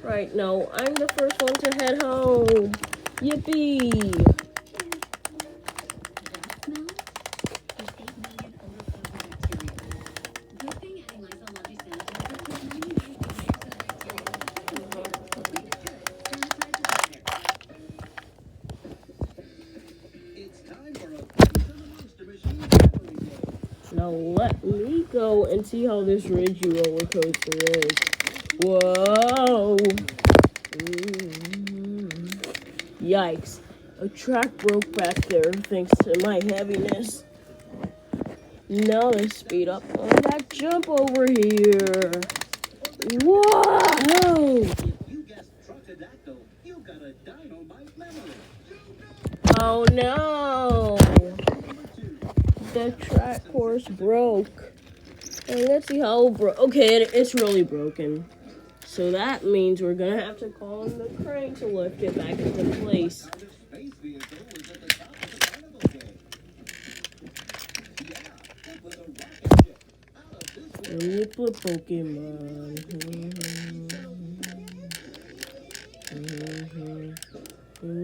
Right, no, I'm the first one to head home. Yippee! Now let me go and see how this ridgy roller coaster is. Whoa! Yikes. A track broke back there thanks to my heaviness. Now let's speed up on that jump over here. Whoa! Oh no! The track course broke. And let's see how okay, it's really broken. So that means we're gonna have to call in the crane to lift it back into place. And you put Pokemon. And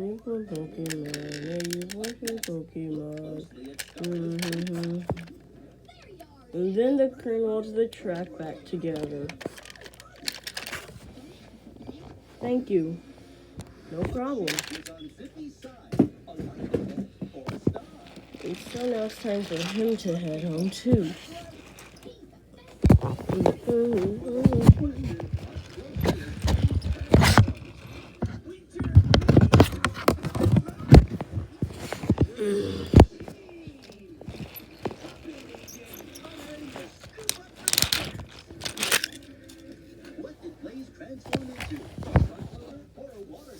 you put Pokemon. And you put Pokemon. And then the crane holds the track back together. Thank you. No problem. And so now it's time for him to head home too.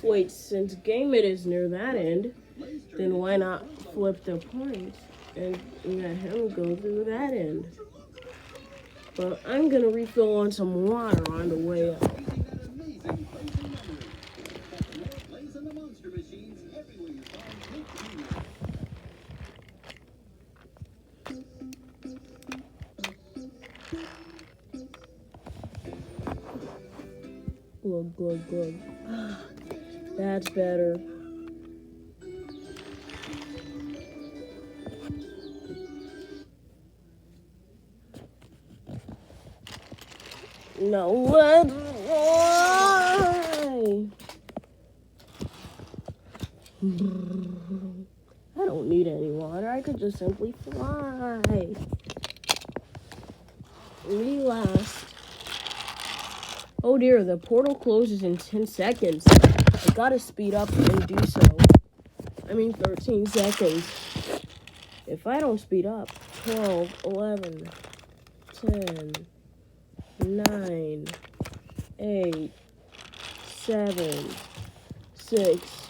Wait, since Game It is near that end, then why not flip the point and let him go through that end? But I'm gonna refill on some water on the way up. Glug, glug, glug. That's better. No, let's fly! I don't need any water. I could just simply fly. Relax. Oh dear, the portal closes in 10 seconds. I gotta speed up and do so. 13 seconds. If I don't speed up, 12, 11, 10, 9, 8, 7, 6.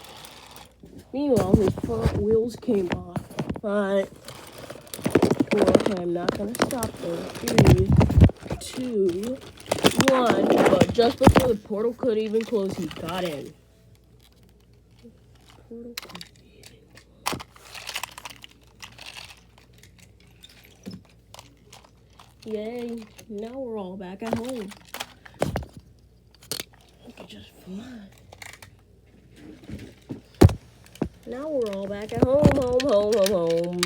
Meanwhile, his front wheels came off. 5, 4. Okay, I'm not gonna stop there. 3, 2, 1. But just before the portal could even close, he got in. Portal could even close. Yay! Now we're all back at home. We could just fly. Now we're all back at home, home.